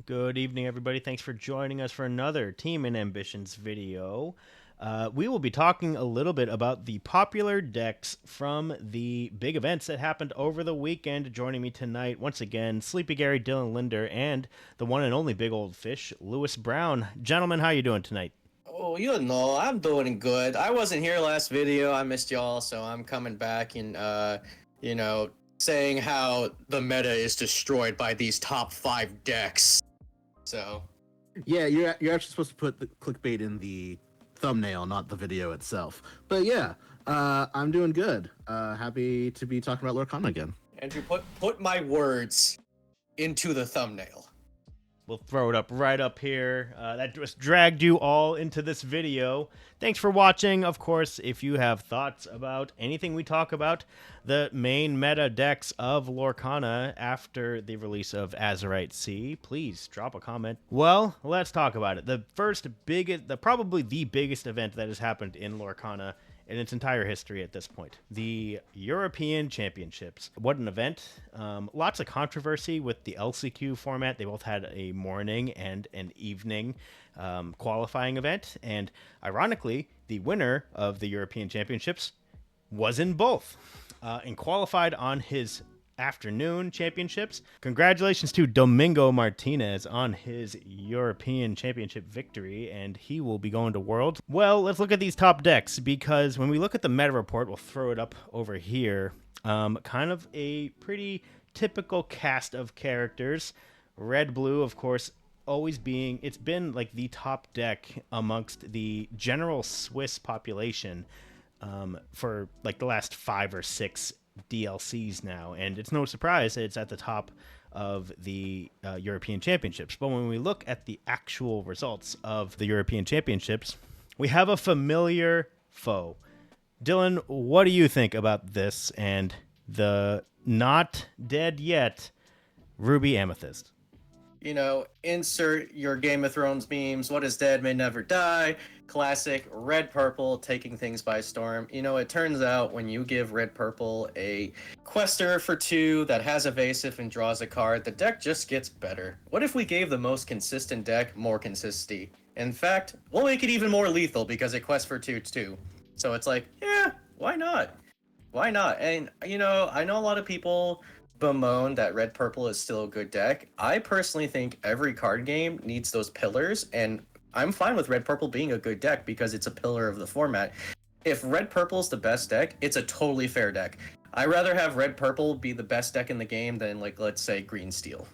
Good evening, everybody. Thanks for joining us for another Team and Ambitions video. We will be talking a little bit about the popular decks from the big events that happened over the weekend. Joining me tonight, once again, sleepyGary, Dylan Lindner, and the one and only Bigolfish, Lewis Brown. Gentlemen, how you doing tonight? Oh, I'm doing good. I wasn't here last video. I missed y'all, so I'm coming back and you know, saying how the meta is destroyed by these top 5 decks. So, Yeah, you're actually supposed to put the clickbait in the thumbnail, not the video itself. But yeah, I'm doing good. Happy to be talking about Lorcana again. Andrew, put my words into the thumbnail. We'll throw it up right up here. That just dragged you all into this video. Thanks for watching. Of course, if you have thoughts about anything we talk about, the main meta decks of Lorcana after the release of Azurite C, please drop a comment. Well, let's talk about it. Probably the biggest event that has happened in Lorcana in its entire history at this point. The European Championships. What an event. Lots of controversy with the LCQ format. They both had a morning and an evening qualifying event. And ironically, the winner of the European Championships was in both and qualified on his afternoon championships. Congratulations to Domingo Martinez on his European Championship victory, and he will be going to Worlds. Well, let's look at these top decks, because when we look at the meta report, we'll throw it up over here, kind of a pretty typical cast of characters. Red-blue, of course, it's been like the top deck amongst the general Swiss population for like the last 5 or 6 DLCs now, and it's no surprise that it's at the top of the European Championships. But when we look at the actual results of the European Championships, we have a familiar foe. Dylan, what do you think about this and the not dead yet Ruby Amethyst? Insert your Game of Thrones memes. What is dead may never die. Classic red purple taking things by storm. It turns out when you give red purple a quester for 2 that has evasive and draws a card, the deck just gets better. What if we gave the most consistent deck more consistency? In fact, we'll make it even more lethal because it quests for 2 too. So it's like, yeah, why not? Why not? And I know a lot of people bemoan that red purple is still a good deck. I personally think every card game needs those pillars, and I'm fine with red purple being a good deck because it's a pillar of the format. If red purple is the best deck, it's a totally fair deck. I'd rather have red purple be the best deck in the game than, like, let's say green steel.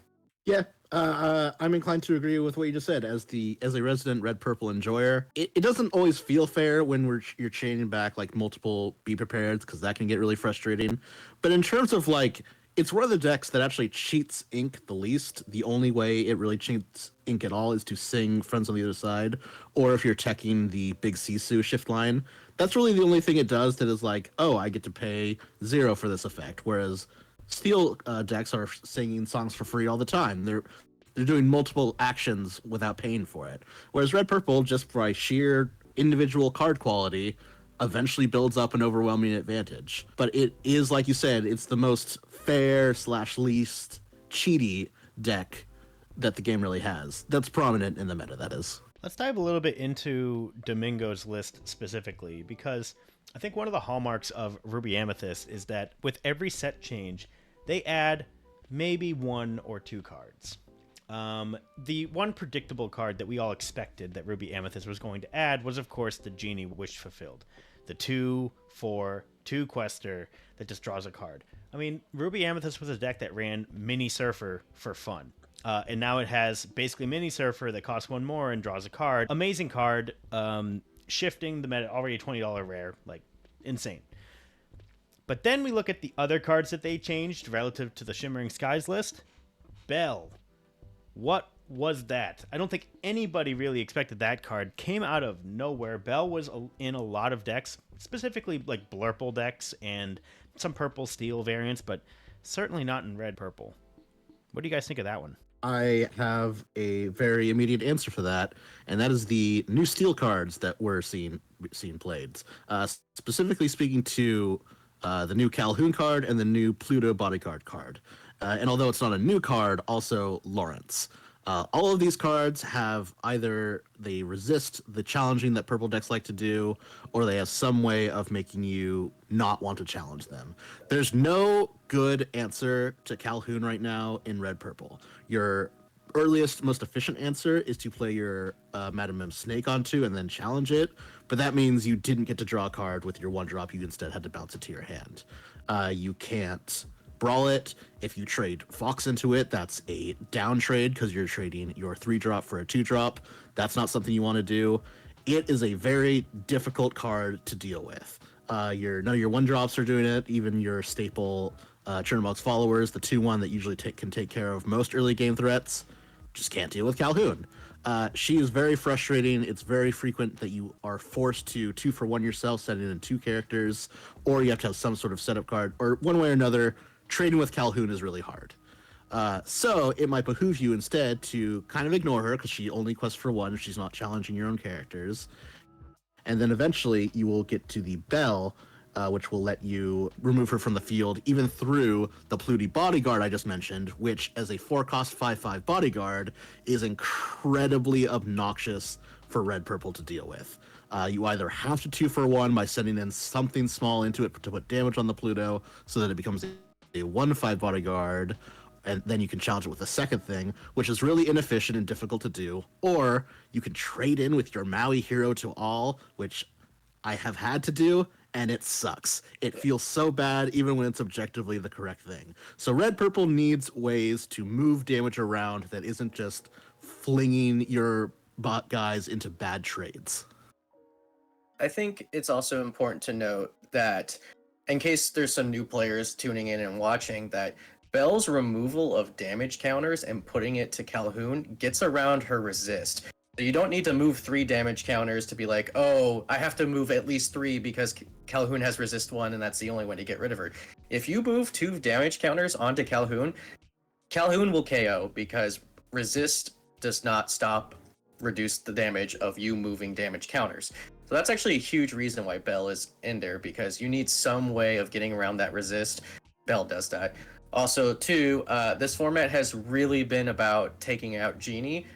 Yeah, I'm inclined to agree with what you just said. As a resident red purple enjoyer, it doesn't always feel fair when you're chaining back like multiple be prepared, because that can get really frustrating. But in terms of like, it's one of the decks that actually cheats ink the least. The only way it really cheats ink at all is to sing Friends on the Other Side, or if you're teching the big Sisu shift line. That's really the only thing it does that is like, oh, I get to pay 0 for this effect. Whereas Steel decks are singing songs for free all the time. They're doing multiple actions without paying for it. Whereas Red Purple, just by sheer individual card quality, eventually builds up an overwhelming advantage. But it is, like you said, it's the most fair/least cheaty deck that the game really has. That's prominent in the meta, that is. Let's dive a little bit into Domingo's list specifically, because I think one of the hallmarks of Ruby Amethyst is that with every set change, they add maybe 1 or 2 cards. The one predictable card that we all expected that Ruby Amethyst was going to add was, of course, the Genie Wish Fulfilled. The 2/4/2 quester that just draws a card. I mean, Ruby Amethyst was a deck that ran Mini Surfer for fun. And now it has basically Mini Surfer that costs 1 more and draws a card. Amazing card, shifting the meta, already a $20 rare, like insane. But then we look at the other cards that they changed relative to the Shimmering Skies list. Bell. What was that? I don't think anybody really expected that card. Came out of nowhere. Bell was in a lot of decks, specifically like Blurple decks and some purple steel variants, but certainly not in red purple. What do you guys think of that one? I have a very immediate answer for that, and that is the new steel cards that we're seeing played. Specifically speaking to the new Calhoun card and the new Pluto bodyguard card. And although it's not a new card, also Lawrence. All of these cards have either they resist the challenging that purple decks like to do, or they have some way of making you not want to challenge them. There's no good answer to Calhoun right now in red purple. Your earliest, most efficient answer is to play your Madam Mim Snake onto and then challenge it, but that means you didn't get to draw a card with your 1-drop. You instead had to bounce it to your hand. You can't brawl it. If you trade Fox into it, that's a down trade because you're trading your 3-drop for a 2-drop. That's not something you want to do. It is a very difficult card to deal with. None of your 1-drops are doing it. Even your staple Chernobog's followers, the 2/1 that usually can take care of most early game threats, just can't deal with Calhoun. She is very frustrating. It's very frequent that you are forced to 2-for-1 yourself, setting in 2 characters, or you have to have some sort of setup card, or one way or another, trading with Calhoun is really hard. So it might behoove you instead to kind of ignore her because she only quests for 1 if she's not challenging your own characters. And then eventually you will get to the Bell, which will let you remove her from the field, even through the Pluty Bodyguard I just mentioned, which as a 4-cost 5/5 bodyguard is incredibly obnoxious for red-purple to deal with. You either have to 2-for-1 by sending in something small into it to put damage on the Pluto so that it becomes a 1/5 bodyguard, and then you can challenge it with a second thing, which is really inefficient and difficult to do. Or you can trade in with your Maui Hero to all, which I have had to do, and it sucks. It feels so bad even when it's objectively the correct thing. So red purple needs ways to move damage around that isn't just flinging your bot guys into bad trades. I think it's also important to note that, in case there's some new players tuning in and watching, that Belle's removal of damage counters and putting it to Calhoun gets around her resist. So you don't need to move 3 damage counters to be like, oh, I have to move at least 3 because Calhoun has resist 1 and that's the only way to get rid of her. If you move 2 damage counters onto Calhoun, Calhoun will KO because resist does not reduce the damage of you moving damage counters. So that's actually a huge reason why Belle is in there, because you need some way of getting around that resist. Belle does that. Also, too, this format has really been about taking out Genie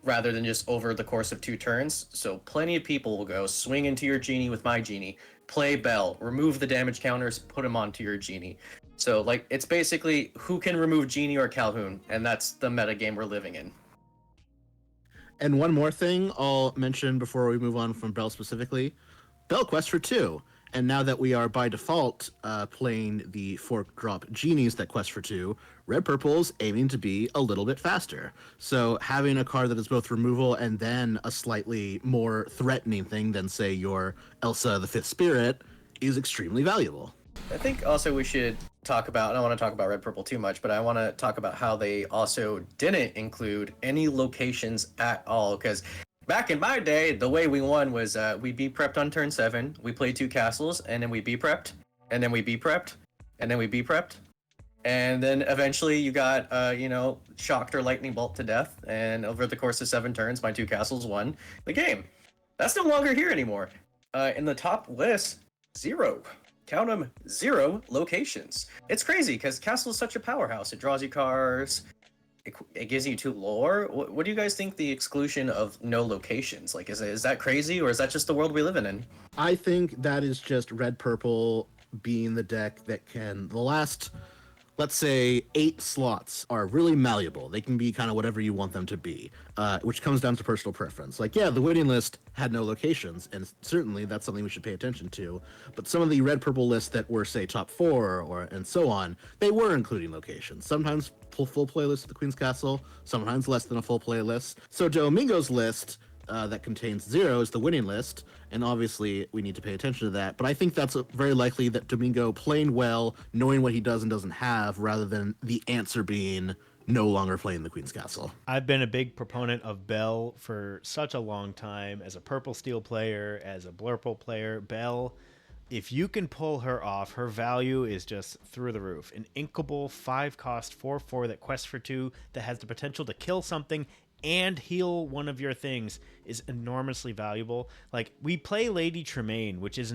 rather than just over the course of 2 turns. So plenty of people will go swing into your Genie with my Genie, play Belle, remove the damage counters, put them onto your Genie. So, like, it's basically who can remove Genie or Calhoun, and that's the metagame we're living in. And one more thing I'll mention before we move on from Bell specifically. Bell quests for 2. And now that we are by default playing the 4-drop genies that quest for 2, red purple's aiming to be a little bit faster. So having a card that is both removal and then a slightly more threatening thing than, say, your Elsa the Fifth Spirit is extremely valuable. I think also we should talk about, I don't want to talk about red purple too much, but I want to talk about how they also didn't include any locations at all, because back in my day, the way we won was we B-prepped on turn 7, we played 2 castles, and then we B-prepped, and then we B-prepped, and then we B-prepped, and then eventually you got, shocked or lightning bolt to death, and over the course of 7 turns, my 2 castles won the game. That's no longer here anymore. In the top list, 0. Count them, 0 locations. It's crazy, because castle is such a powerhouse. It draws you cards, it gives you 2 lore. What do you guys think the exclusion of no locations? Like, is that crazy, or is that just the world we live in? I think that is just red purple being the deck that can, the last, let's say, 8 slots are really malleable. They can be kind of whatever you want them to be, which comes down to personal preference. Like, yeah, the winning list had no locations, and certainly that's something we should pay attention to. But some of the red purple lists that were, say, top 4 and so on, they were including locations. Sometimes full playlist of the Queen's Castle, sometimes less than a full playlist. So Domingo's list that contains 0 is the winning list, and obviously we need to pay attention to that. But I think that's very likely that Domingo playing well, knowing what he does and doesn't have, rather than the answer being no longer playing the Queen's Castle. I've been a big proponent of Belle for such a long time. As a purple steel player, as a blurple player, Belle, if you can pull her off, her value is just through the roof. An inkable 5-cost 4/4 that quests for 2 that has the potential to kill something and heal one of your things is enormously valuable. Like, we play Lady Tremaine, which is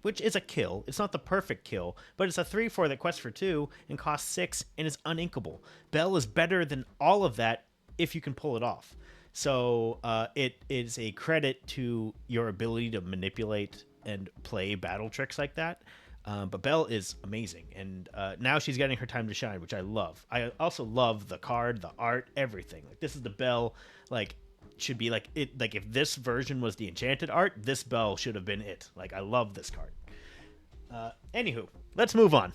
which is a kill. It's not the perfect kill, but it's a 3/4 that quests for 2 and costs 6 and is uninkable. Belle is better than all of that if you can pull it off. So it is a credit to your ability to manipulate and play battle tricks like that. But Belle is amazing, and now she's getting her time to shine, which I love. I also love the card, the art, everything. Like, this is the Belle, like, should be like it. Like, if this version was the enchanted art, this Belle should have been it. Like, I love this card. Anywho, let's move on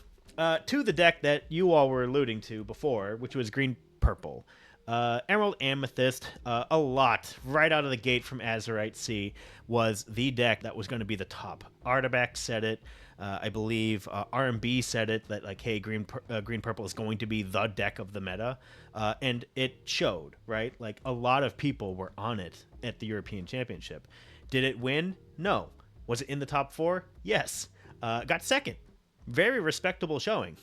to the deck that you all were alluding to before, which was green purple. Emerald Amethyst, a lot right out of the gate from Azurite Sea was the deck that was going to be the top. Artibac said it. I believe RMB said it, that like, hey, green purple is going to be the deck of the meta, and it showed, right? Like, a lot of people were on it at the European Championship. Did it win? No. Was it in the top 4? Yes. Got second. Very respectable showing.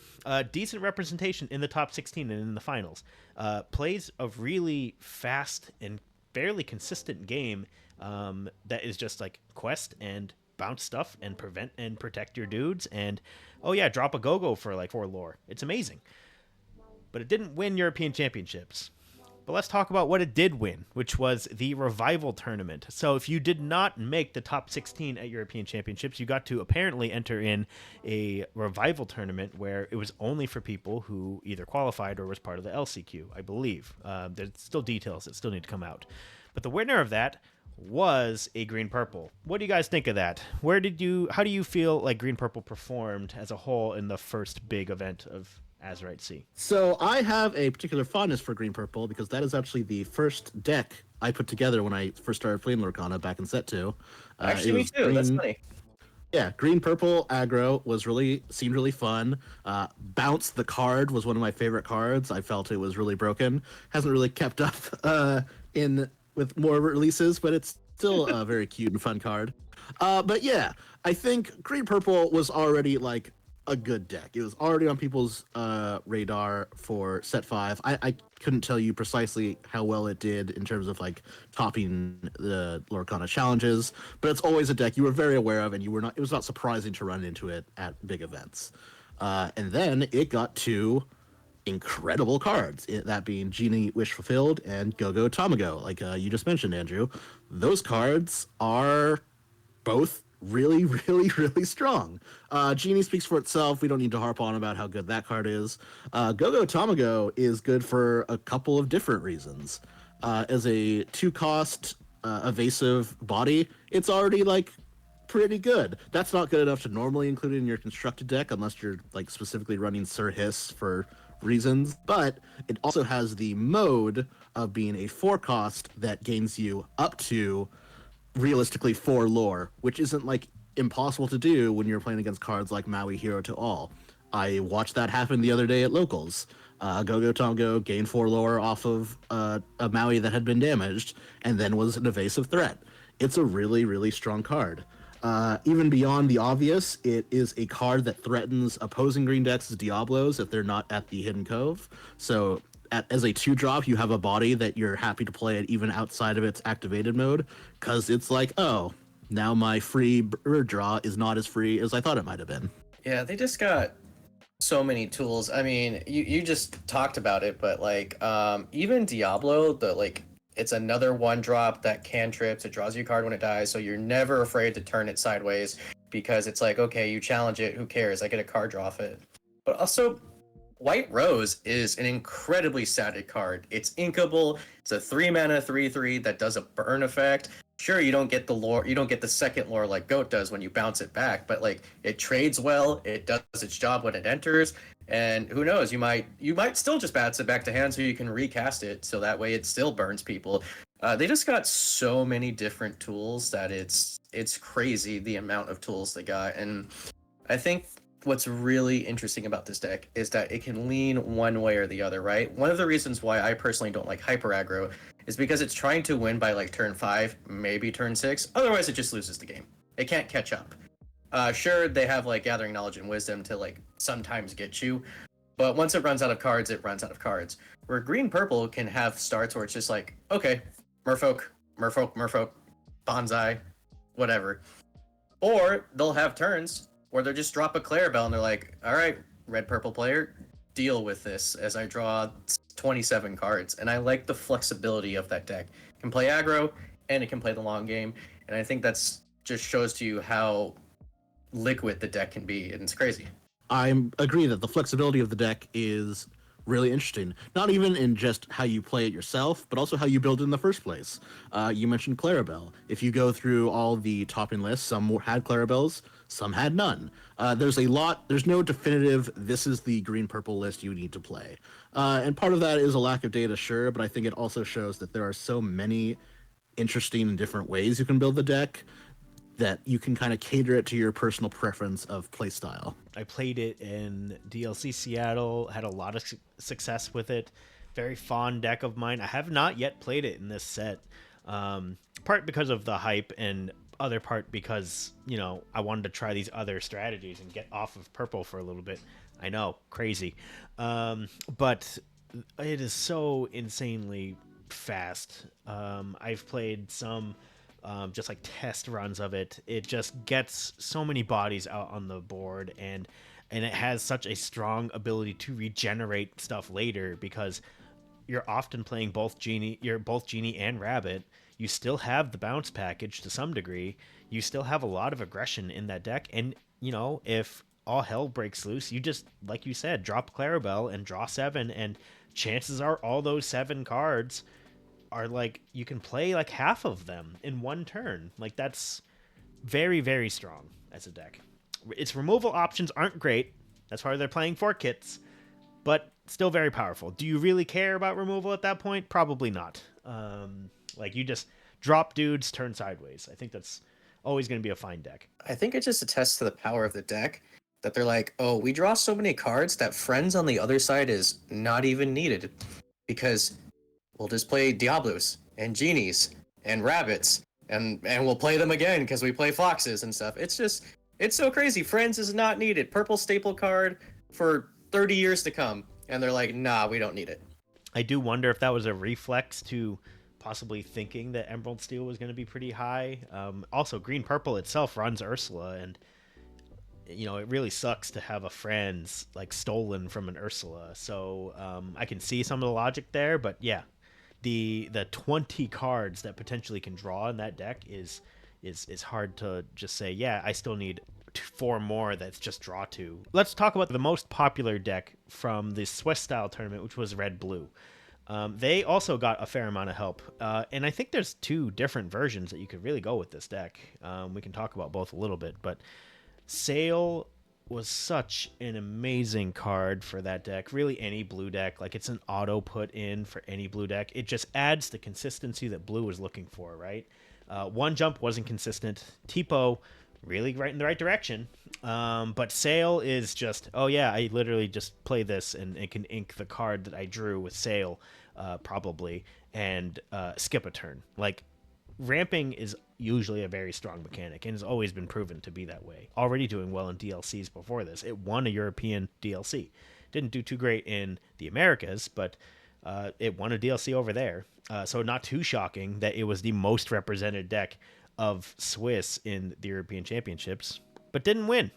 Decent representation in the top 16 and in the finals. Plays a really fast and fairly consistent game that is just like quest and bounce stuff and prevent and protect your dudes, and oh yeah, drop a go-go for like 4 lore. It's amazing. But it didn't win European Championships. But let's talk about what it did win, which was the Revival Tournament. So if you did not make the top 16 at European Championships, you got to apparently enter in a Revival Tournament where it was only for people who either qualified or was part of the LCQ, I believe. There's still details that still need to come out. But the winner of that was a green purple. What do you guys think of that? How do you feel like green purple performed as a whole in the first big event of Azurite Sea? So I have a particular fondness for green purple because that is actually the first deck I put together when I first started playing Lorcana back in set 2. Actually, me too. That's funny. Yeah, green purple aggro seemed really fun. Bounce the card was one of my favorite cards. I felt it was really broken. Hasn't really kept up with more releases, but it's still a very cute and fun card. But yeah, I think green purple was already like a good deck. It was already on people's radar for set 5. I couldn't tell you precisely how well it did in terms of like topping the Lorcana challenges, but it's always a deck you were very aware of, and it was not surprising to run into it at big events. And then it got 2 incredible cards, that being Genie Wish Fulfilled and Go-Go Tamago, like you just mentioned, Andrew. Those cards are both really, really, really strong. Genie speaks for itself. We don't need to harp on about how good that card is. Go-Go Tamago is good for a couple of different reasons. As a 2-cost evasive body, it's already like pretty good. That's not good enough to normally include it in your constructed deck unless you're like specifically running Sir Hiss for reasons, but it also has the mode of being a 4-cost that gains you up to realistically 4 lore, which isn't like impossible to do when you're playing against cards like Maui Hero to All. I watched that happen the other day at locals. Go-Go Tamago gained 4 lore off of a Maui that had been damaged and then was an evasive threat. It's a really, really strong card. Even beyond the obvious, it is a card that threatens opposing green decks' Diablos if they're not at the Hidden Cove. So as a 2-drop, you have a body that you're happy to play it even outside of its activated mode, because it's like, oh, now my free bird draw is not as free as I thought it might have been. Yeah, they just got so many tools. I mean, you just talked about it, but like even Diablo, it's another 1-drop that cantrips. It draws you a card when it dies, so you're never afraid to turn it sideways because it's like, okay, you challenge it, who cares? I get a card draw off it. But also, White Rose is an incredibly static card. It's inkable. It's a 3-mana 3/3 that does a burn effect. Sure, you don't get the lore, you don't get the second lore like Goat does when you bounce it back, but like it trades well, it does its job when it enters, and who knows, you might still just bounce it back to hand so you can recast it so that way it still burns people. They just got so many different tools that it's crazy the amount of tools they got. And I think what's really interesting about this deck is that it can lean one way or the other, right? One of the reasons why I personally don't like hyper aggro is because it's trying to win by like turn 5, maybe turn 6. Otherwise, it just loses the game. It can't catch up. Sure, they have like Gathering Knowledge and Wisdom to like sometimes get you, but once it runs out of cards, it runs out of cards. Where green purple can have starts where it's just like, okay, Merfolk, Bonsai, whatever. Or they'll have turns where they'll just drop a Clarabelle and they're like, all right, red purple player, deal with this as I draw 27 cards, and I like the flexibility of that deck. It can play aggro, and it can play the long game, and I think that's just shows to you how liquid the deck can be, and it's crazy. I agree that the flexibility of the deck is really interesting. Not even in just how you play it yourself, but also how you build it in the first place. You mentioned Clarabelle. If you go through all the topping lists, some had Clarabelles, some had none. There's no definitive, this is the green-purple list you need to play. And part of that is a lack of data, sure, but I think it also shows that there are so many interesting and different ways you can build the deck that you can kind of cater it to your personal preference of playstyle. I played it in DLC Seattle, had a lot of success with it. Very fond deck of mine. I have not yet played it in this set. Part because of the hype, and other part because, you know, I wanted to try these other strategies and get off of purple for a little bit. I know, crazy. But it is so insanely fast. I've played some just like test runs of it. It just gets so many bodies out on the board, and it has such a strong ability to regenerate stuff later, because you're often playing both genie and rabbit. You still have the bounce package to some degree. You still have a lot of aggression in that deck, and you know, if all hell breaks loose, you just, like you said, drop Clarabelle and draw 7, and chances are all those 7 cards are like, you can play like half of them in one turn. Like, that's very, very strong as a deck. Its removal options aren't great. That's why they're playing 4 kits, but still very powerful. Do you really care about removal at that point? Probably not. Like, you just drop dudes, turn sideways. I think that's always going to be a fine deck. I think it just attests to the power of the deck, that they're like, oh, we draw so many cards that friends on the other side is not even needed, because we'll just play Diablos and Genies and Rabbits, and we'll play them again because we play Foxes and stuff. It's so crazy. Friends is not needed. Purple staple card for 30 years to come. And they're like, nah, we don't need it. I do wonder if that was a reflex to possibly thinking that Emerald Steel was going to be pretty high. Also, Green Purple itself runs Ursula, and you know, it really sucks to have a friend's like stolen from an Ursula. So I can see some of the logic there, but yeah, the 20 cards that potentially can draw in that deck is hard to just say, yeah, I still need 4 more that's just draw 2. Let's talk about the most popular deck from the Swiss style tournament, which was Red Blue. They also got a fair amount of help, and I think there's 2 different versions that you could really go with this deck. We can talk about both a little bit, but Sail was such an amazing card for that deck. Really, any blue deck. Like, it's an auto put in for any blue deck. It just adds the consistency that blue was looking for, right? One Jump wasn't consistent. Tipo, really right in the right direction. But Sail is just, oh yeah, I literally just play this and it can ink the card that I drew with Sail, probably, and skip a turn. Like, ramping is usually a very strong mechanic and has always been proven to be that way. Already doing well in DLCs before this. It won a European DLC. Didn't do too great in the Americas, but it won a DLC over there. So not too shocking that it was the most represented deck of Swiss in the European Championships, but didn't win.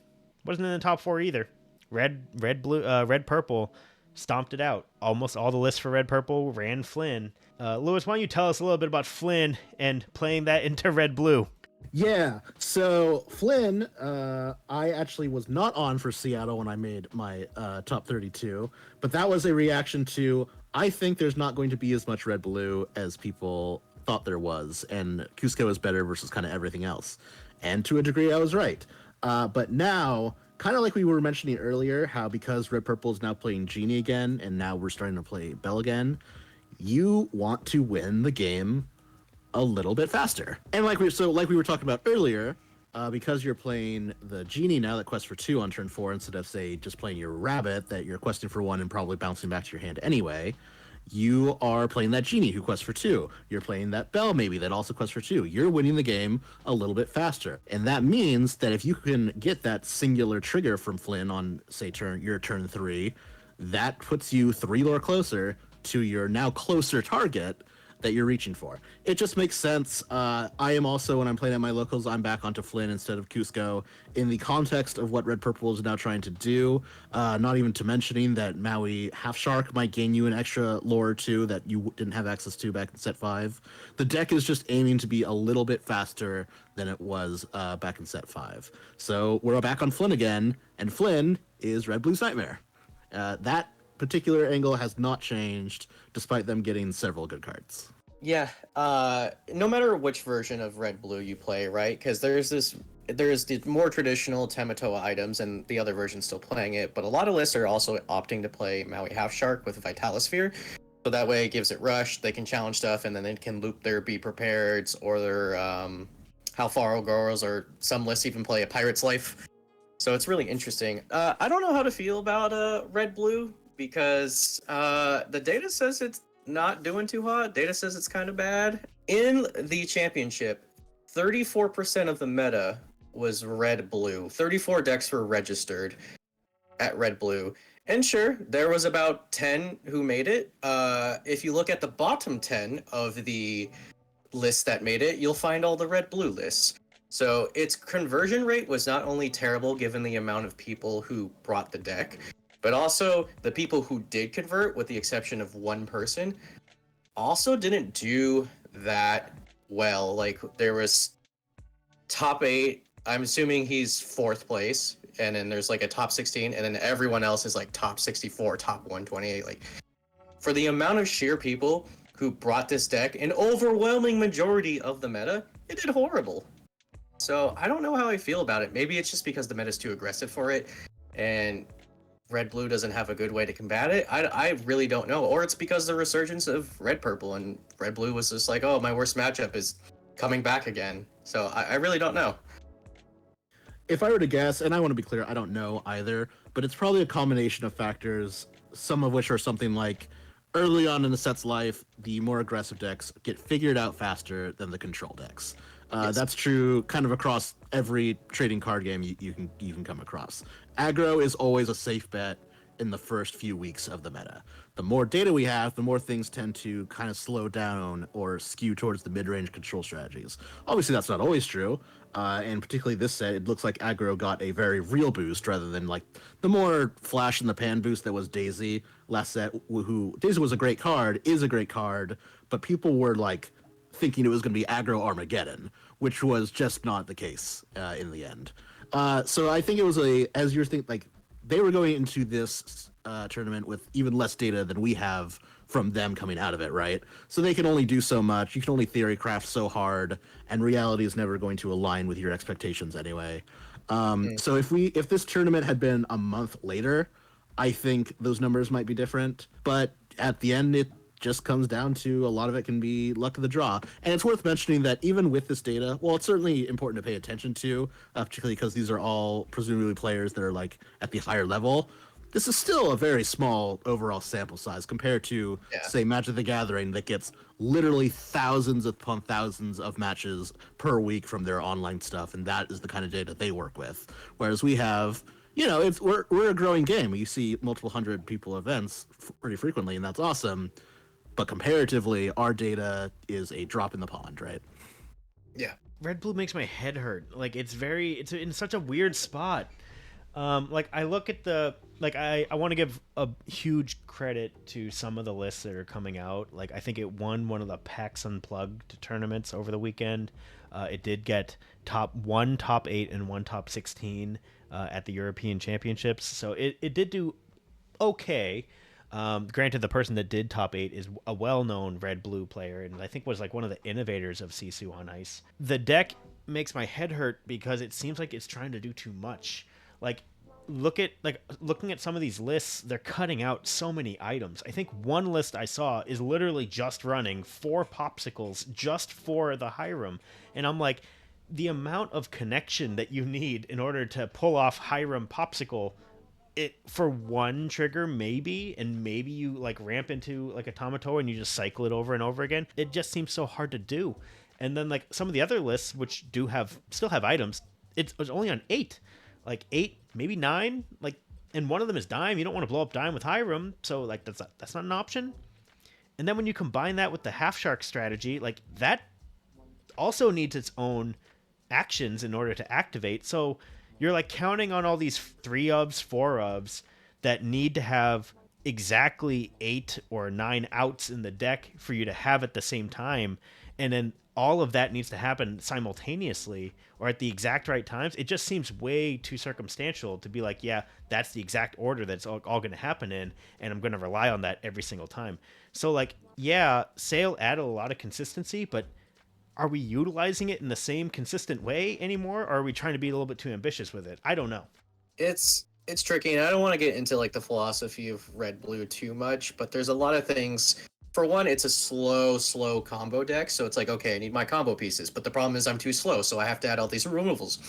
Wasn't in the top 4 either. Red Purple stomped it out. Almost all the lists for Red Purple ran Flynn. Lewis, why don't you tell us a little bit about Flynn and playing that into Red Blue? Yeah, so Flynn, I actually was not on for Seattle when I made my top 32, but that was a reaction to, I think there's not going to be as much Red Blue as people thought there was, and Cusco is better versus kind of everything else. And to a degree, I was right. But now, kind of like we were mentioning earlier, how because Red Purple is now playing Genie again, and now we're starting to play Bell again, you want to win the game a little bit faster. And like we were talking about earlier, because you're playing the Genie now that quests for 2 on turn 4 instead of, say, just playing your Rabbit that you're questing for 1 and probably bouncing back to your hand anyway, you are playing that Genie who quests for 2. You're playing that Bell maybe that also quests for 2. You're winning the game a little bit faster. And that means that if you can get that singular trigger from Flynn on, say, your turn 3, that puts you 3 lore closer to your now closer target that you're reaching for. It just makes sense. I am also, when I'm playing at my locals, I'm back onto Flynn instead of Cusco in the context of what Red Purple is now trying to do. Not even to mentioning that Maui Half Shark might gain you an extra lore or two that you didn't have access to back in set 5. The deck is just aiming to be a little bit faster than it was back in set 5. So we're back on Flynn again, and Flynn is Red Blue's Nightmare. That particular angle has not changed, despite them getting several good cards. Yeah, no matter which version of Red Blue you play, right? Because there's the more traditional Tamatoa items, and the other version's still playing it, but a lot of lists are also opting to play Maui Half Shark with Vitalosphere, so that way it gives it rush, they can challenge stuff, and then they can loop their Be Prepareds, or their How Far Girls, or some lists even play a Pirate's Life. So it's really interesting. I don't know how to feel about Red Blue, because the data says it's not doing too hot. Data says it's kind of bad. In the championship, 34% of the meta was Red Blue. 34 decks were registered at Red Blue. And sure, there was about 10 who made it. If you look at the bottom 10 of the lists that made it, you'll find all the Red Blue lists. So its conversion rate was not only terrible given the amount of people who brought the deck, but also the people who did convert, with the exception of one person, also didn't do that well. Like, there was top 8, I'm assuming he's 4th place, and then there's like a top 16, and then everyone else is like top 64, top 128. Like, for the amount of sheer people who brought this deck, an overwhelming majority of the meta, it did horrible. So I don't know how I feel about it. Maybe it's just because the meta's too aggressive for it, and Red Blue doesn't have a good way to combat it. I really don't know. Or it's because the resurgence of Red Purple, and Red Blue was just like, oh, my worst matchup is coming back again. So I really don't know. If I were to guess, and I want to be clear, I don't know either, but it's probably a combination of factors, some of which are something like early on in the set's life, the more aggressive decks get figured out faster than the control decks. Yes. That's true kind of across every trading card game you can come across. Aggro is always a safe bet in the first few weeks of the meta. The more data we have, the more things tend to kind of slow down or skew towards the mid-range control strategies. Obviously, that's not always true, and particularly this set, it looks like aggro got a very real boost rather than like the more flash in the pan boost that was Daisy last set. Who Daisy was a great card, is a great card, but people were like thinking it was going to be aggro Armageddon, which was just not the case in the end. So I think it was as you're thinking, like, they were going into this tournament with even less data than we have from them coming out of it, right? So they can only do so much. You can only theory craft so hard, and reality is never going to align with your expectations anyway. So if this tournament had been a month later, I think those numbers might be different. But at the end, it just comes down to a lot of it can be luck of the draw. And it's worth mentioning that even with this data, well, it's certainly important to pay attention to, particularly because these are all presumably players that are like at the higher level. This is still a very small overall sample size compared to, say, Magic the Gathering, that gets literally thousands upon thousands of matches per week from their online stuff, and that is the kind of data they work with. Whereas we have, you know, we're a growing game. You see multiple hundred people events pretty frequently, and that's awesome. But comparatively, our data is a drop in the pond, right? Yeah. Red Blue makes my head hurt. Like, it's in such a weird spot. Like, I look at I want to give a huge credit to some of the lists that are coming out. Like, I think it won one of the PAX Unplugged tournaments over the weekend. It did get top 8, and 1 top 16 at the European Championships. So it did do okay. Granted, the person that did top 8 is a well-known Red-Blue player, and I think was like one of the innovators of Sisu on Ice. The deck makes my head hurt because it seems like it's trying to do too much. Like, looking at some of these lists, they're cutting out so many items. I think one list I saw is literally just running 4 popsicles just for the Hiram, and I'm like, the amount of connection that you need in order to pull off Hiram popsicle, it for one trigger maybe, and maybe you like ramp into like a Tamatoa and you just cycle it over and over again. It just seems so hard to do. And then like some of the other lists, which still have items, it was only on 8, like 8, maybe 9, like, and one of them is Dime. You don't want to blow up Dime with Hiram, so like that's not an option. And then when you combine that with the half shark strategy, like that also needs its own actions in order to activate. So you're like counting on all these 3-ofs, 4-ofs that need to have exactly 8 or 9 outs in the deck for you to have at the same time. And then all of that needs to happen simultaneously or at the exact right times. It just seems way too circumstantial to be like, yeah, that's the exact order that's all going to happen in, and I'm going to rely on that every single time. So, like, yeah, Sale added a lot of consistency, but are we utilizing it in the same consistent way anymore, or are we trying to be a little bit too ambitious with it? I don't know. It's tricky, and I don't want to get into like the philosophy of red blue too much, but there's a lot of things. For one, it's a slow combo deck, so it's like, okay, I need my combo pieces, but the problem is I'm too slow, so I have to add all these removals.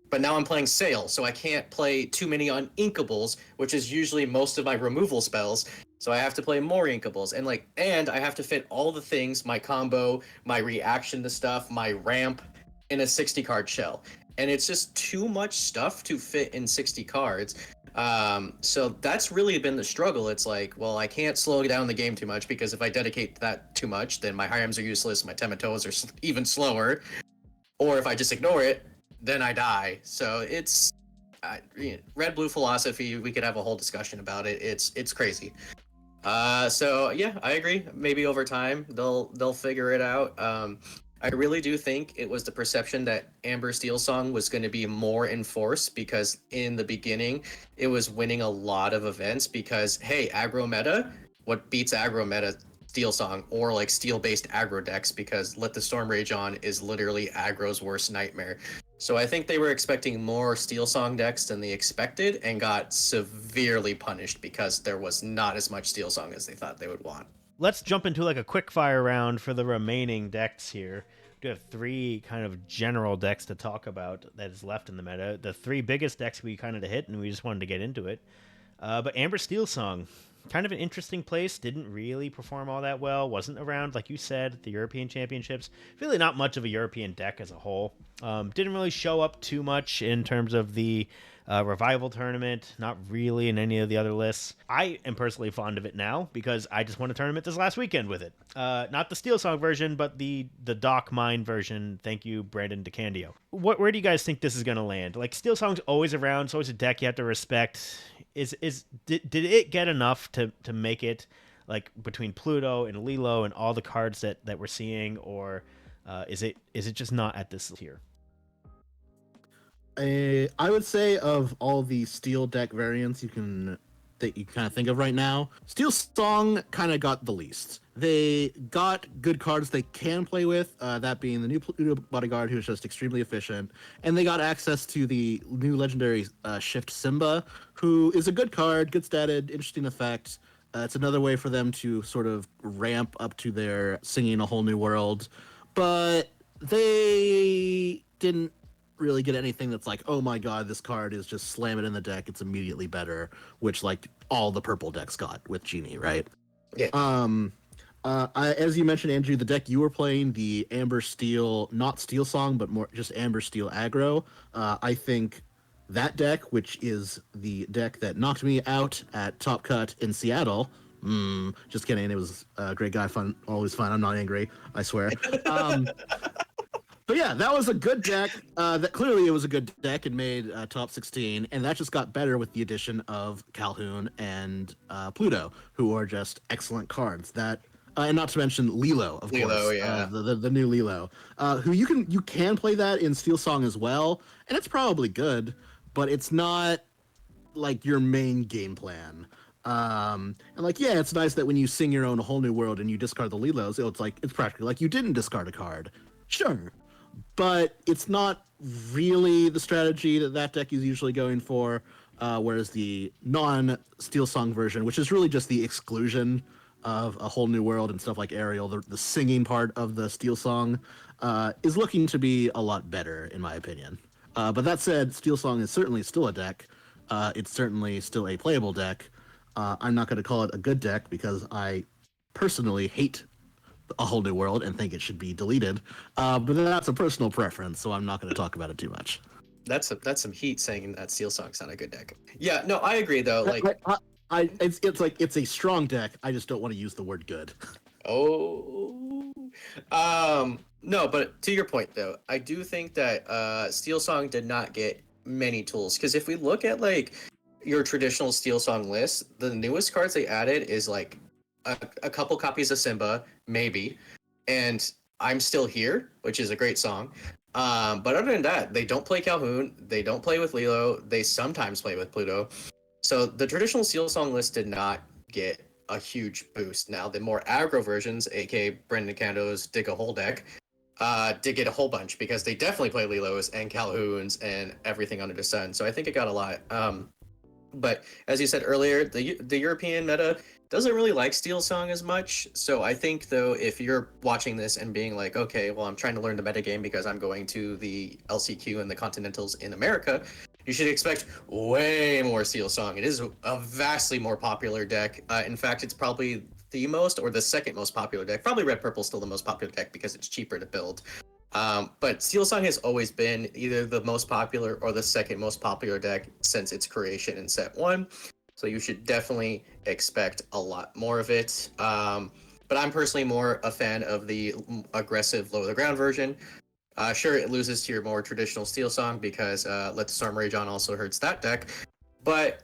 But now I'm playing Sail, so I can't play too many uninkables, which is usually most of my removal spells. So I have to play more inkables, and I have to fit all the things, my combo, my reaction to stuff, my ramp, in a 60 card shell. And it's just too much stuff to fit in 60 cards. So that's really been the struggle. It's like, well, I can't slow down the game too much, because if I dedicate that too much, then my Hyams are useless, my Tematoes are even slower. Or if I just ignore it, then I die. So it's red blue philosophy. We could have a whole discussion about it. It's crazy. So yeah, I agree. Maybe over time they'll figure it out. I really do think it was the perception that Amber Steel Song was going to be more enforced, because in the beginning it was winning a lot of events because, hey, aggro meta, what beats aggro meta? Steel Song, or like steel based aggro decks, because Let the Storm Rage On is literally aggro's worst nightmare. So I think they were expecting more Steel Song decks than they expected, and got severely punished because there was not as much Steel Song as they thought they would want. Let's jump into like a quick fire round for the remaining decks here. We have 3 kind of general decks to talk about that is left in the meta. The 3 biggest decks we kind of hit, and we just wanted to get into it. But Amber Steel Song, kind of an interesting place. Didn't really perform all that well. Wasn't around, like you said, the European Championships. Really not much of a European deck as a whole. Didn't really show up too much in terms of the Revival Tournament. Not really in any of the other lists. I am personally fond of it now because I just won a tournament this last weekend with it. Not the Steel Song version, but the Doc Mine version. Thank you, Brandon DeCandio. Where do you guys think this is going to land? Like, Steel Song's always around. It's always a deck you have to respect. Did it get enough to make it, like, between Pluto and Lilo and all the cards that we're seeing, or is it just not at this tier? I would say of all the steel deck variants that you kind of think of right now, Steel Song kind of got the least. They got good cards they can play with, that being the new Pluto Bodyguard, who's just extremely efficient, and they got access to the new legendary Shift Simba, who is a good card, good statted, interesting effect. It's another way for them to sort of ramp up to their Singing a Whole New World, but they didn't really get anything that's like, oh my god, this card is just slam it in the deck, it's immediately better, which like all the purple decks got with Genie, right? Yeah. As you mentioned, Andrew, the deck you were playing, the Amber Steel, not Steel Song, but more just Amber Steel aggro, I think that deck, which is the deck that knocked me out at Top Cut in Seattle, just kidding, it was a great guy, fun, always fun, I'm not angry, I swear. But yeah, that was a good deck. That clearly it was a good deck and made top 16, and that just got better with the addition of Calhoun and Pluto, who are just excellent cards. That and not to mention Lilo, of course, yeah. the new Lilo, who you can play that in Steel Song as well, and it's probably good, but it's not like your main game plan. And like, yeah, it's nice that when you sing your own A Whole New World and you discard the Lilos, it's practically like you didn't discard a card. Sure. But it's not really the strategy that deck is usually going for, whereas the non-Steel Song version, which is really just the exclusion of A Whole New World and stuff like Ariel, the singing part of the Steel Song, is looking to be a lot better, in my opinion. But that said, Steel Song is certainly still a deck. It's certainly still a playable deck. I'm not going to call it a good deck because I personally hate A Whole New World and think it should be deleted, but that's a personal preference, so I'm not going to talk about it too much. That's some heat saying that Steel Song's not a good deck. Yeah, no, I agree though. Like, it's like it's a strong deck. I just don't want to use the word good. Oh, no, but to your point though, I do think that Steel Song did not get many tools because if we look at like your traditional Steel Song list, the newest cards they added is like a couple copies of Simba, maybe, and I'm Still Here, which is a great song. But other than that, they don't play Calhoun, they don't play with Lilo, they sometimes play with Pluto. So the traditional Steel Song list did not get a huge boost. Now the more aggro versions, aka Brendan Cando's Dig a Hole deck, did get a whole bunch because they definitely play Lilos and Calhouns and everything under the sun. So I think it got a lot. But as you said earlier, the European meta doesn't really like Steel Song as much. So I think though, if you're watching this and being like, okay, well, I'm trying to learn the metagame because I'm going to the LCQ and the Continentals in America, you should expect way more Steel Song. It is a vastly more popular deck. In fact, it's probably the most or the second most popular deck. Probably Red Purple still the most popular deck because it's cheaper to build. But Steel Song has always been either the most popular or the second most popular deck since its creation in set 1. So you should definitely expect a lot more of it. But I'm personally more a fan of the aggressive low to the ground version. Sure, it loses to your more traditional Steel Song because Let the Storm Rage On also hurts that deck. But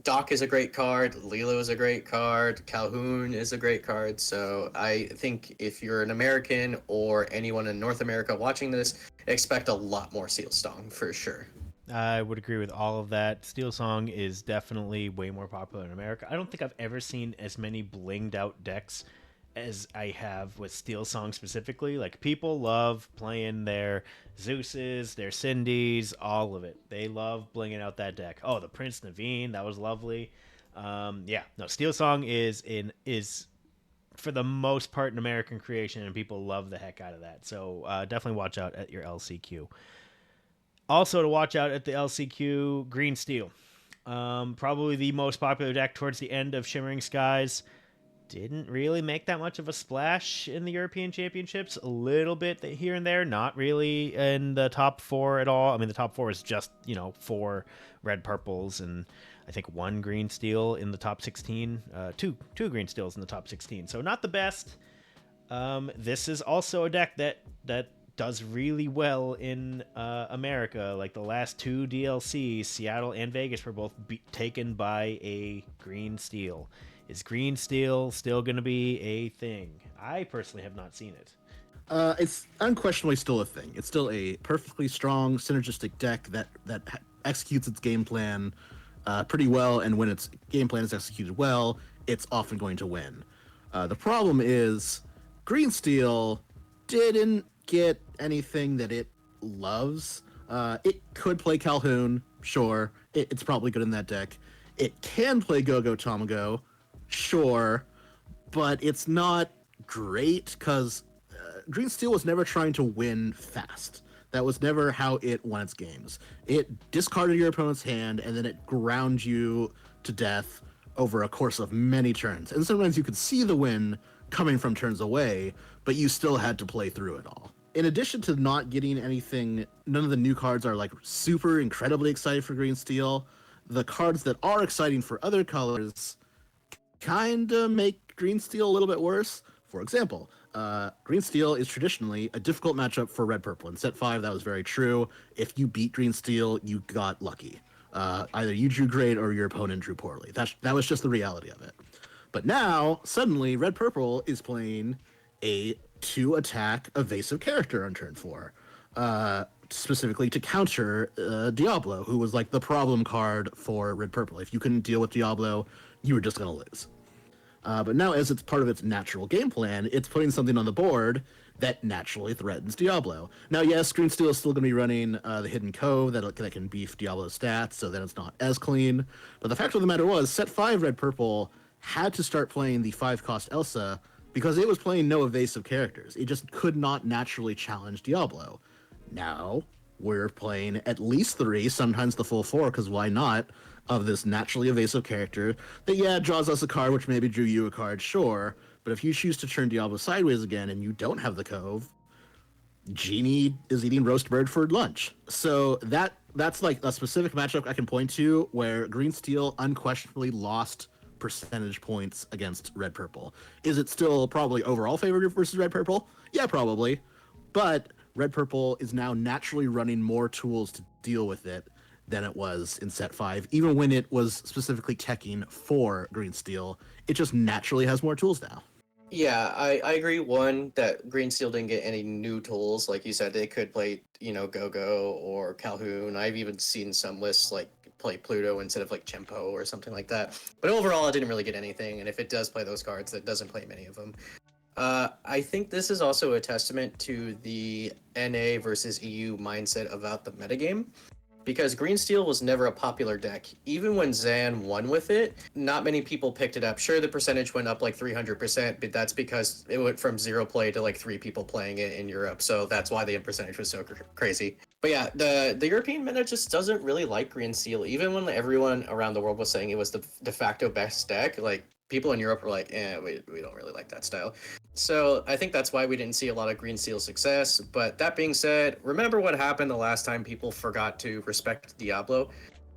Doc is a great card, Lilo is a great card, Calhoun is a great card. So I think if you're an American or anyone in North America watching this, expect a lot more Steel Song for sure. I would agree with all of that. Steel Song is definitely way more popular in America. I don't think I've ever seen as many blinged out decks as I have with Steel Song specifically. Like, people love playing their Zeuses, their Cindy's, all of it. They love blinging out that deck. Oh, the Prince Naveen, that was lovely. Yeah, no, Steel Song is for the most part an American creation, and people love the heck out of that. So definitely watch out at your LCQ. Also, to watch out at the LCQ, Green Steel. Probably the most popular deck towards the end of Shimmering Skies. Didn't really make that much of a splash in the European Championships. A little bit here and there, not really in the top 4 at all. I mean, the top 4 is just, 4 red purples and I think 1 green steel in the top 16. Two green steels in the top 16. So not the best. This is also a deck that does really well in America. Like the last 2 DLCs, Seattle and Vegas were both taken by a green steel. Is green steel still going to be a thing? I personally have not seen it. It's unquestionably still a thing. It's still a perfectly strong, synergistic deck that executes its game plan pretty well, and when its game plan is executed well, it's often going to win. The problem is, green steel didn't get anything that it loves. It could play Calhoun, sure. It's probably good in that deck. It can play Go-Go Tamago, sure, but it's not great because Green Steel was never trying to win fast. That was never how it won its games. It discarded your opponent's hand and then it ground you to death over a course of many turns. And sometimes you could see the win coming from turns away, but you still had to play through it all. In addition to not getting anything, none of the new cards are like super incredibly exciting for Green Steel. The cards that are exciting for other colors kind of make Green Steel a little bit worse. For example, Green Steel is traditionally a difficult matchup for Red Purple. In set 5, that was very true. If you beat Green Steel, you got lucky. Either you drew great or your opponent drew poorly. That was just the reality of it. But now, suddenly, Red Purple is playing a 2-attack evasive character on turn 4. Specifically to counter Diablo, who was like the problem card for Red Purple. If you couldn't deal with Diablo, you were just going to lose. But now, as it's part of its natural game plan, it's putting something on the board that naturally threatens Diablo. Now, yes, Green Steel is still going to be running the Hidden Cove that can beef Diablo's stats, so then it's not as clean. But the fact of the matter was, set 5 Red Purple had to start playing the 5-cost Elsa because it was playing no evasive characters. It just could not naturally challenge Diablo. Now, we're playing at least 3, sometimes the full 4, because why not, of this naturally evasive character that, draws us a card, which maybe drew you a card, sure, but if you choose to turn Diablo sideways again and you don't have the Cove, Genie is eating roast bird for lunch. So that's like a specific matchup I can point to where Green Steel unquestionably lost percentage points against red purple. Is it still probably overall favored versus red purple? Yeah, probably. But red purple is now naturally running more tools to deal with it than it was in set 5. Even when it was specifically teching for green steel, it just naturally has more tools now. Yeah, I agree. One, that Green Steel didn't get any new tools. Like you said, they could play, Go-Go or Calhoun. I've even seen some lists like play Pluto instead of like Chempo or something like that. But overall, it didn't really get anything. And if it does play those cards, it doesn't play many of them. I think this is also a testament to the NA versus EU mindset about the metagame. Because Green Steel was never a popular deck. Even when Zan won with it, not many people picked it up. Sure, the percentage went up like 300%, but that's because it went from 0 play to like 3 people playing it in Europe. So that's why the percentage was so crazy. But yeah, the European meta just doesn't really like Green Steel. Even when everyone around the world was saying it was the de facto best deck, like people in Europe were like, we don't really like that style. So I think that's why we didn't see a lot of Green Steel success. But that being said, remember what happened the last time people forgot to respect Diablo?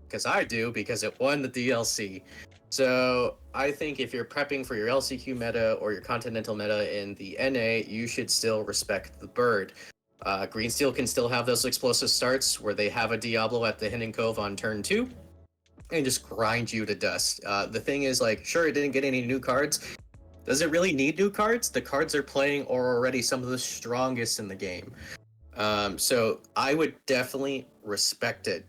Because I do, because it won the DLC. So I think if you're prepping for your LCQ meta or your Continental meta in the NA, you should still respect the bird. Green Steel can still have those explosive starts where they have a Diablo at the Hidden Cove on turn 2 and just grind you to dust. The thing is, like, sure, it didn't get any new cards. Does it really need new cards? The cards they're playing are already some of the strongest in the game. So I would definitely respect it,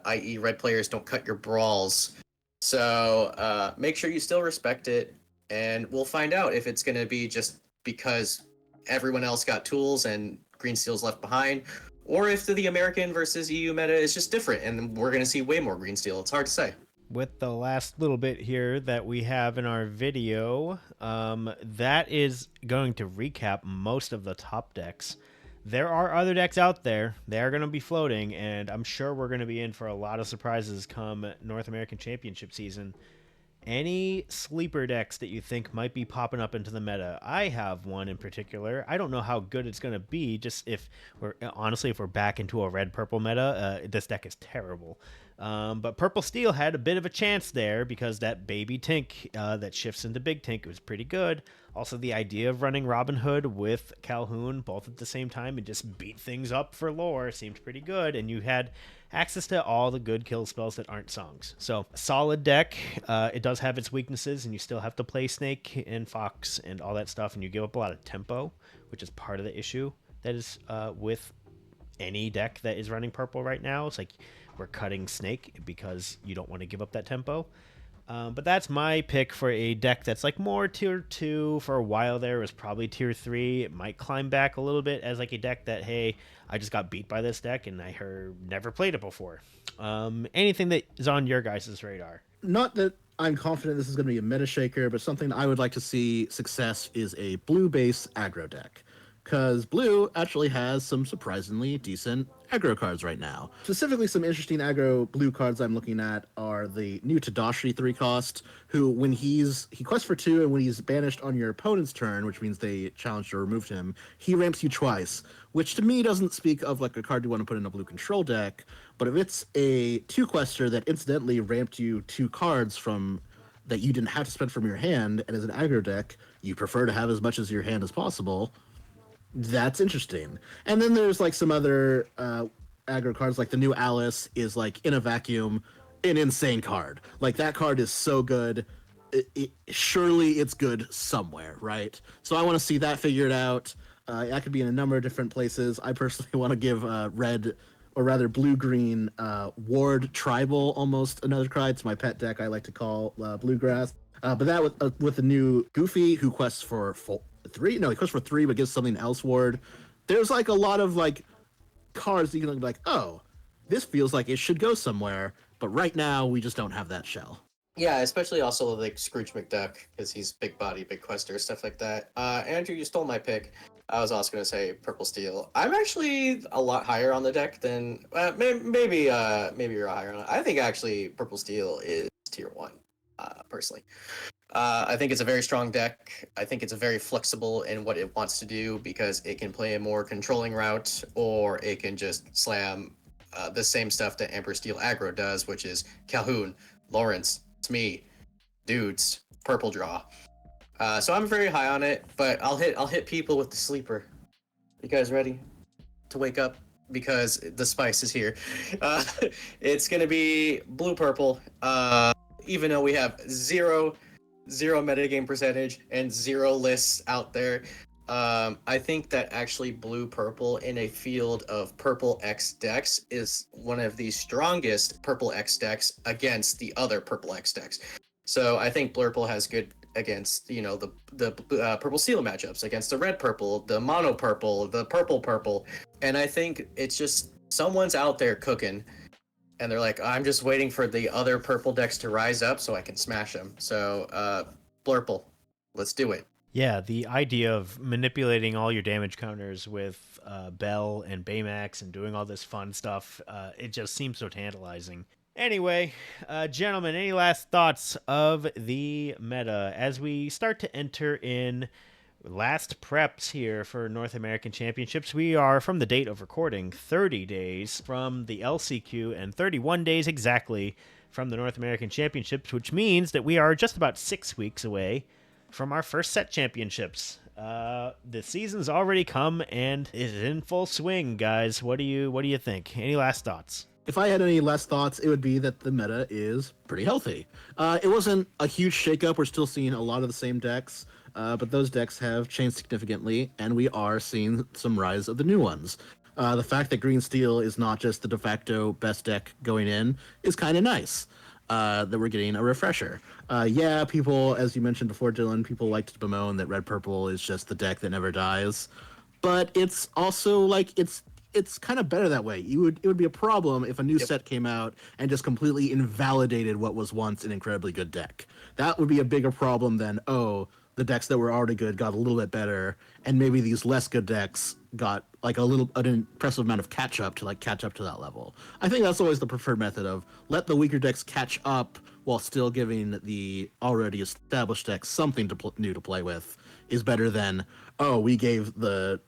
i.e. red players don't cut your brawls. So make sure you still respect it, and we'll find out if it's going to be just because everyone else got tools and Green Steel's left behind, or if the American versus EU meta is just different and we're going to see way more Green Steel. It's hard to say. With the last little bit here that we have in our video, that is going to recap most of the top decks. There are other decks out there. They are going to be floating, and I'm sure we're going to be in for a lot of surprises come North American Championship season. Any sleeper decks that you think might be popping up into the meta? I have one in particular. I don't know how good it's going to be. Just if we're back into a red purple meta, this deck is terrible. But Purple Steel had a bit of a chance there because that baby Tink that shifts into Big Tink was pretty good. Also, the idea of running Robin Hood with Calhoun both at the same time and just beat things up for lore seemed pretty good. And you had access to all the good kill spells that aren't songs. So, solid deck. It does have its weaknesses, and you still have to play Snake and Fox and all that stuff, and you give up a lot of tempo, which is part of the issue that is with any deck that is running purple right now. It's like we're cutting Snake because you don't want to give up that tempo. But that's my pick for a deck that's like more tier 2. For a while there, it was probably tier 3. It might climb back a little bit as like a deck that, hey, I just got beat by this deck and I never played it before. Anything that is on your guys' radar? Not that I'm confident this is going to be a meta shaker, but something I would like to see success is a blue-based aggro deck. Because blue actually has some surprisingly decent aggro cards right now. Specifically, some interesting aggro blue cards I'm looking at are the new Tadashi 3-cost, who when he quests for 2, and when he's banished on your opponent's turn, which means they challenged or removed him, he ramps you twice, which to me doesn't speak of like a card you want to put in a blue control deck, but if it's a 2-quester that incidentally ramped you 2 cards from that you didn't have to spend from your hand, and as an aggro deck, you prefer to have as much as your hand as possible, that's interesting. And then there's like some other aggro cards, like the new Alice is like in a vacuum, an insane card. Like that card is so good. Surely it's good somewhere, right? So I want to see that figured out. That could be in a number of different places. I personally want to give red, or rather blue-green, Ward Tribal almost another card. It's my pet deck I like to call Bluegrass. But that with the new Goofy, who quests for 3. No, he quests for 3, but gives something else Ward. There's like a lot of like cards that you can be like, oh, this feels like it should go somewhere. But right now, we just don't have that shell. Yeah, especially also like Scrooge McDuck, because he's big body, big quester, stuff like that. Andrew, you stole my pick. I was also going to say Purple Steel. I'm actually a lot higher on the deck than maybe you're higher on it. I think actually Purple Steel is tier 1, personally. I think it's a very strong deck. I think it's very flexible in what it wants to do because it can play a more controlling route, or it can just slam the same stuff that Emperor Steel aggro does, which is Calhoun, Lawrence, Smee, dudes, purple draw. So I'm very high on it, but I'll hit people with the sleeper. You guys ready to wake up? Because the spice is here. It's gonna be blue purple. Even though we have zero metagame percentage and 0 lists out there, I think that actually blue purple in a field of purple X decks is one of the strongest purple X decks against the other purple X decks. So I think Blurple has good against, you know, the purple seal matchups, against the red purple, the mono purple, the purple purple, and I think it's just someone's out there cooking, and they're like, I'm just waiting for the other purple decks to rise up so I can smash them. So Blurple, let's do it. Yeah, the idea of manipulating all your damage counters with Bell and Baymax and doing all this fun stuff, it just seems so tantalizing. Anyway, gentlemen, any last thoughts of the meta as we start to enter in last preps here for North American Championships? We are, from the date of recording, 30 days from the LCQ and 31 days exactly from the North American Championships, which means that we are just about 6 weeks away from our first set championships. The season's already come and is in full swing, guys. What do you think? Any last thoughts? If I had any last thoughts, it would be that the meta is pretty healthy. It wasn't a huge shakeup. We're still seeing a lot of the same decks, but those decks have changed significantly, and we are seeing some rise of the new ones. The fact that Green Steel is not just the de facto best deck going in is kind of nice. That we're getting a refresher. Yeah, people, as you mentioned before, Dylan, people like to bemoan that Red Purple is just the deck that never dies, but it's also like it's kind of better that way. It would be a problem if a new set came out and just completely invalidated what was once an incredibly good deck. That would be a bigger problem than, oh, the decks that were already good got a little bit better, and maybe these less good decks got like an impressive amount of catch up to that level. I think that's always the preferred method of let the weaker decks catch up while still giving the already established decks something new to play with is better than, oh, we gave the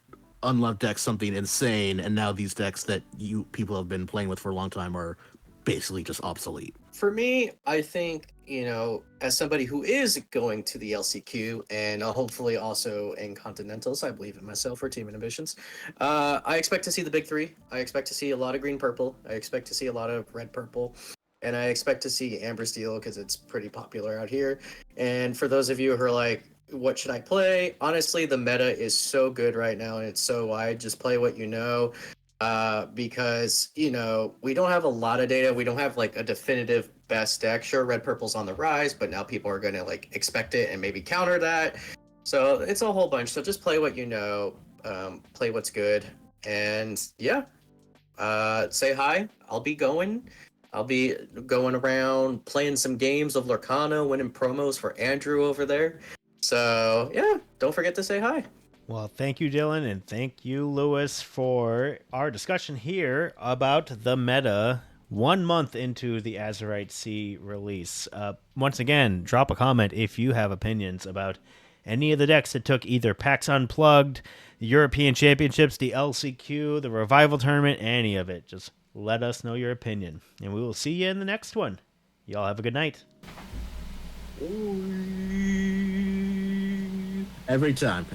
unloved decks something insane, and now these decks that you people have been playing with for a long time are basically just obsolete. For me, I think, you know, as somebody who is going to the LCQ and hopefully also in Continentals, I believe in myself for Team Inhibitions, I expect to see the big three. I expect to see a lot of green purple. I expect to see a lot of red purple. And I expect to see amber steel because it's pretty popular out here. And for those of you who are like, what should I play? Honestly, the meta is so good right now and it's so wide. Just play what you know. Because, you know, we don't have a lot of data. We don't have like a definitive best deck. Sure, red purple's on the rise, but now people are going to like expect it and maybe counter that. So it's a whole bunch. So just play what you know, play what's good. And yeah, say hi. I'll be going around playing some games of Lorcana, winning promos for Andrew over there. So yeah, don't forget to say hi. Well, thank you, Dylan, and thank you, Lewis, for our discussion here about the meta 1 month into the Azurite C release. Once again, drop a comment if you have opinions about any of the decks that took either PAX Unplugged, the European Championships, the LCQ, the Revival Tournament, any of it. Just let us know your opinion, and we will see you in the next one. Y'all have a good night. Every time.